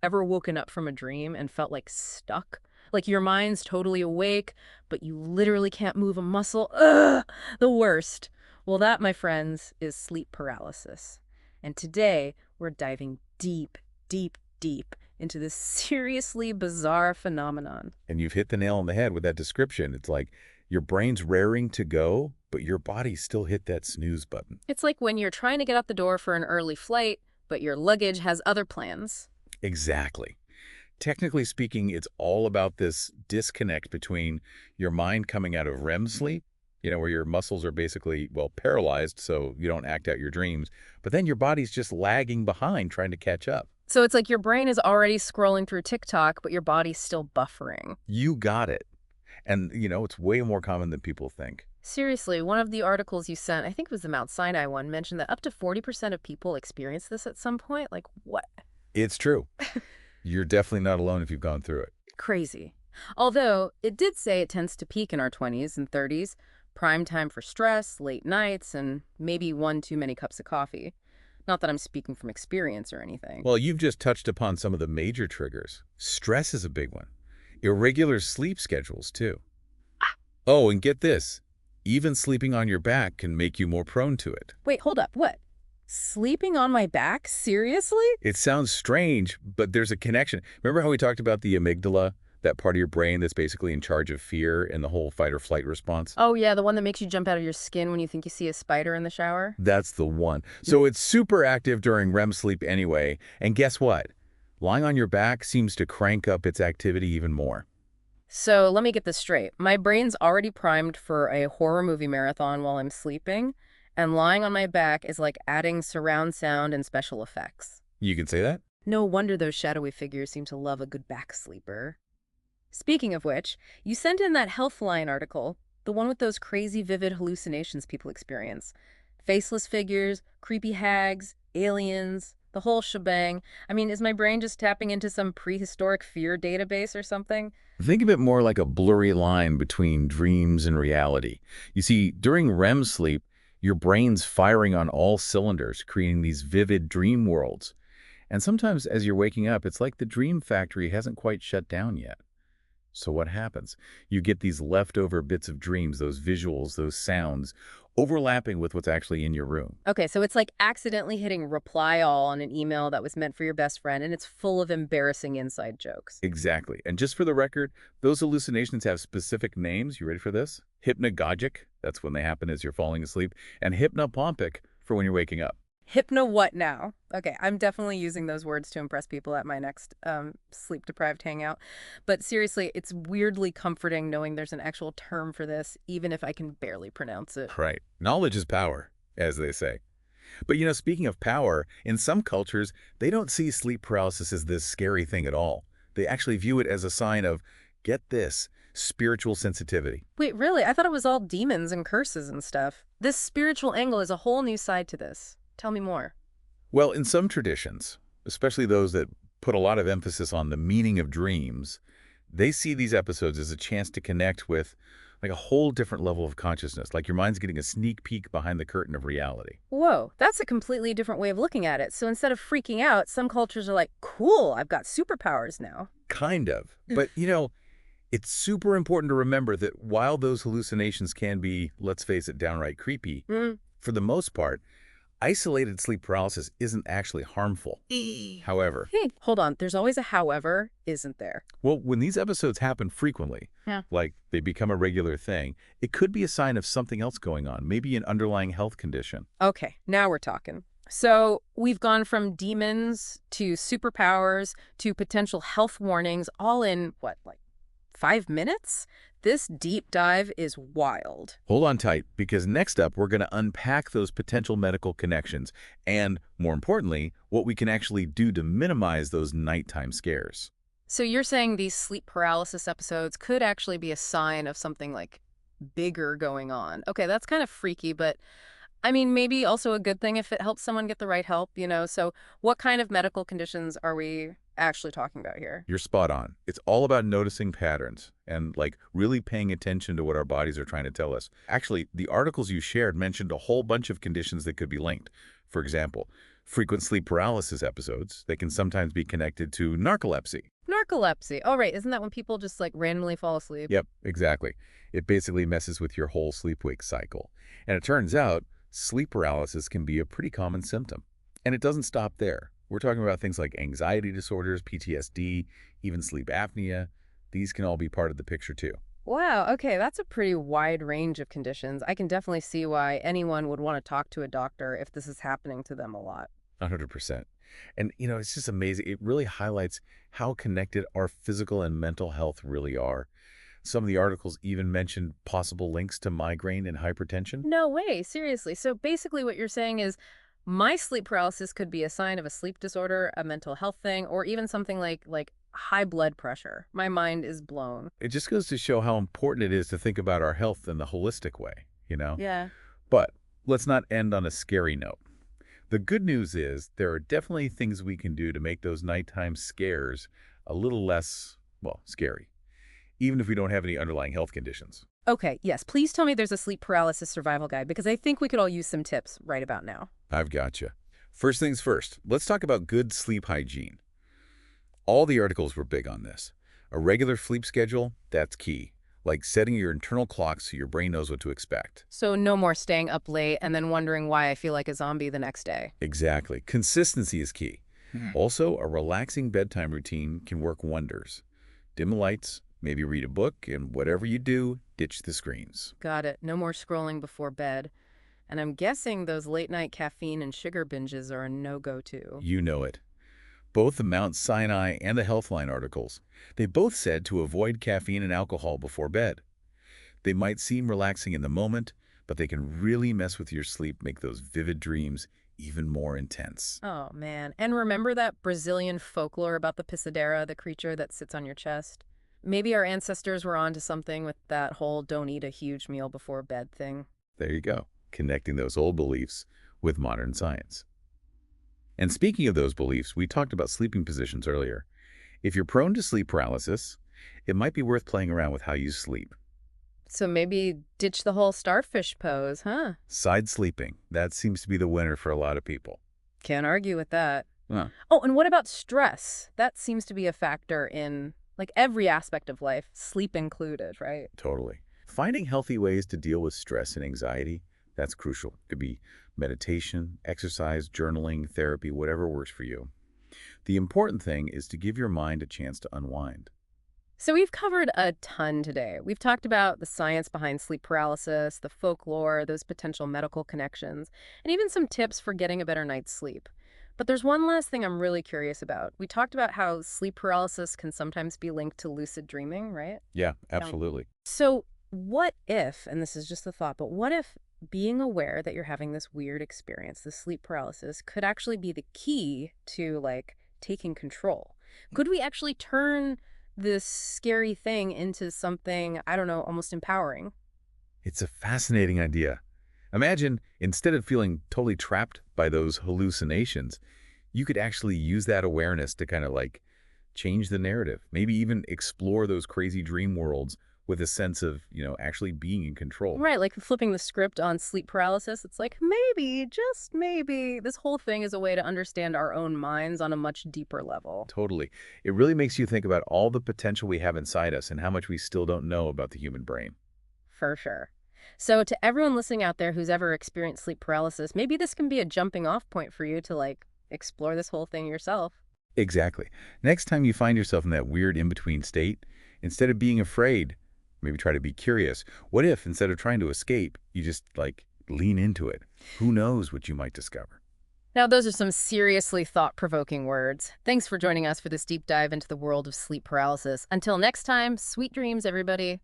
Ever woken up from a dream and felt like stuck? Like your mind's totally awake, but you literally can't move a muscle? Ugh, the worst. Well, that, my friends, is sleep paralysis. And today, we're diving deep, deep, deep into this seriously bizarre phenomenon. And you've hit the nail on the head with that description. It's like your brain's raring to go, but your body still hit that snooze button. It's like when you're trying to get out the door for an early flight, but your luggage has other plans. Exactly. Technically speaking, it's all about this disconnect between your mind coming out of REM sleep, where your muscles are basically, well, paralyzed so you don't act out your dreams, but then your body's just lagging behind trying to catch up. So it's like your brain is already scrolling through TikTok, but your body's still buffering. You got it. And, it's way more common than people think. Seriously, one of the articles you sent, I think it was the Mount Sinai one, mentioned that up to 40% of people experience this at some point. Like, what? It's true. You're definitely not alone if you've gone through it. Crazy. Although, it did say it tends to peak in our 20s and 30s, prime time for stress, late nights, and maybe one too many cups of coffee. Not that I'm speaking from experience or anything. Well, you've just touched upon some of the major triggers. Stress is a big one. Irregular sleep schedules, too. Oh, and get this. Even sleeping on your back can make you more prone to it. Wait, hold up. What? Sleeping on my back? Seriously? It sounds strange, but there's a connection. Remember how we talked about the amygdala, that part of your brain that's basically in charge of fear and the whole fight or flight response? Oh, yeah, the one that makes you jump out of your skin when you think you see a spider in the shower? That's the one. So it's super active during REM sleep anyway. And guess what? Lying on your back seems to crank up its activity even more. So let me get this straight. My brain's already primed for a horror movie marathon while I'm sleeping, and lying on my back is like adding surround sound and special effects. You can say that? No wonder those shadowy figures seem to love a good back sleeper. Speaking of which, you sent in that Healthline article, the one with those crazy vivid hallucinations people experience. Faceless figures, creepy hags, aliens, the whole shebang. I mean, is my brain just tapping into some prehistoric fear database or something? Think of it more like a blurry line between dreams and reality. You see, during REM sleep, your brain's firing on all cylinders, creating these vivid dream worlds. And sometimes as you're waking up, it's like the dream factory hasn't quite shut down yet. So what happens? You get these leftover bits of dreams, those visuals, those sounds, overlapping with what's actually in your room. Okay, so it's like accidentally hitting reply all on an email that was meant for your best friend, and it's full of embarrassing inside jokes. Exactly. And just for the record, those hallucinations have specific names. You ready for this? Hypnagogic, that's when they happen as you're falling asleep, and hypnopompic for when you're waking up. Hypno what now? Okay, I'm definitely using those words to impress people at my next sleep-deprived hangout. But seriously, it's weirdly comforting knowing there's an actual term for this, even if I can barely pronounce it. Right. Knowledge is power, as they say. But speaking of power, in some cultures, they don't see sleep paralysis as this scary thing at all. They actually view it as a sign of, get this, spiritual sensitivity. Wait, really? I thought it was all demons and curses and stuff. This spiritual angle is a whole new side to this. Tell me more. Well, in some traditions, especially those that put a lot of emphasis on the meaning of dreams, they see these episodes as a chance to connect with like a whole different level of consciousness, like your mind's getting a sneak peek behind the curtain of reality. Whoa, that's a completely different way of looking at it. So instead of freaking out, some cultures are like, cool, I've got superpowers now. Kind of. But, it's super important to remember that while those hallucinations can be, let's face it, downright creepy, for the most part, isolated sleep paralysis isn't actually harmful. However, Hey, hold on. There's always a however, isn't there? well, when these episodes happen frequently, Yeah. like they become a regular thing, it could be a sign of something else going on, maybe an underlying health condition. Okay, now we're talking. So we've gone from demons to superpowers to potential health warnings all in, what, like 5 minutes? This deep dive is wild. Hold on tight, because next up, we're going to unpack those potential medical connections and, more importantly, what we can actually do to minimize those nighttime scares. So you're saying these sleep paralysis episodes could actually be a sign of something like bigger going on. Okay, that's kind of freaky, but I mean, maybe also a good thing if it helps someone get the right help, So what kind of medical conditions are we actually talking about here? You're spot on. It's all about noticing patterns and really paying attention to what our bodies are trying to tell us. Actually, the articles you shared mentioned a whole bunch of conditions that could be linked. For example, Frequent sleep paralysis episodes, they can sometimes be connected to narcolepsy. Narcolepsy. Oh, right. Isn't that when people just like randomly fall asleep? Yep, exactly. It basically messes with your whole sleep-wake cycle. And it turns out sleep paralysis can be a pretty common symptom. And it doesn't stop there. We're talking about things like anxiety disorders, PTSD, even sleep apnea. These can all be part of the picture too. Wow. Okay. That's a pretty wide range of conditions. I can definitely see why anyone would want to talk to a doctor if this is happening to them a lot. 100%. And, it's just amazing. It really highlights how connected our physical and mental health really are. Some of the articles even mentioned possible links to migraine and hypertension. No way. Seriously. So basically, what you're saying is my sleep paralysis could be a sign of a sleep disorder, a mental health thing, or even something like high blood pressure. My mind is blown. It just goes to show how important it is to think about our health in the holistic way. Yeah. But let's not end on a scary note. The good news is there are definitely things we can do to make those nighttime scares a little less, well, scary, even if we don't have any underlying health conditions. Okay. Yes. Please tell me there's a sleep paralysis survival guide because I think we could all use some tips right about now. I've got you. First things first, let's talk about good sleep hygiene. All the articles were big on this. A regular sleep schedule, that's key. Like setting your internal clock so your brain knows what to expect. So no more staying up late and then wondering why I feel like a zombie the next day. Exactly. Consistency is key. Also, a relaxing bedtime routine can work wonders. Dim the lights, maybe read a book, and whatever you do, ditch the screens. Got it. No more scrolling before bed. And I'm guessing those late night caffeine and sugar binges are a no-go too. You know it. Both the Mount Sinai and the Healthline articles, they both said to avoid caffeine and alcohol before bed. They might seem relaxing in the moment, but they can really mess with your sleep, make those vivid dreams even more intense. Oh, man. And remember that Brazilian folklore about the pisadera, the creature that sits on your chest? Maybe our ancestors were onto something with that whole don't eat a huge meal before bed thing. There you go, connecting those old beliefs with modern science. And speaking of those beliefs, we talked about sleeping positions earlier. If you're prone to sleep paralysis, it might be worth playing around with how you sleep. So maybe ditch the whole starfish pose, huh? Side sleeping, that seems to be the winner for a lot of people. Can't argue with that. Huh. Oh, and what about stress? That seems to be a factor in, like, every aspect of life, sleep included, right? Totally. Finding healthy ways to deal with stress and anxiety, that's crucial. It could be meditation, exercise, journaling, therapy, whatever works for you. The important thing is to give your mind a chance to unwind. So we've covered a ton today. We've talked about the science behind sleep paralysis, the folklore, those potential medical connections, and even some tips for getting a better night's sleep. But there's one last thing I'm really curious about. We talked about how sleep paralysis can sometimes be linked to lucid dreaming, right? Yeah, absolutely. So what if, and this is just a thought, but what if being aware that you're having this weird experience, this sleep paralysis, could actually be the key to, like, taking control? Could we actually turn this scary thing into something, I don't know, almost empowering? It's a fascinating idea. Imagine, instead of feeling totally trapped by those hallucinations, you could actually use that awareness to kind of like change the narrative, maybe even explore those crazy dream worlds with a sense of, actually being in control. Right, like flipping the script on sleep paralysis. It's like, maybe, just maybe, this whole thing is a way to understand our own minds on a much deeper level. Totally. It really makes you think about all the potential we have inside us and how much we still don't know about the human brain. For sure. So to everyone listening out there who's ever experienced sleep paralysis, maybe this can be a jumping off point for you to, like, explore this whole thing yourself. Exactly. Next time you find yourself in that weird in-between state, instead of being afraid, maybe try to be curious. What if, instead of trying to escape, you just, lean into it? Who knows what you might discover? Now, those are some seriously thought-provoking words. Thanks for joining us for this deep dive into the world of sleep paralysis. Until next time, sweet dreams, everybody.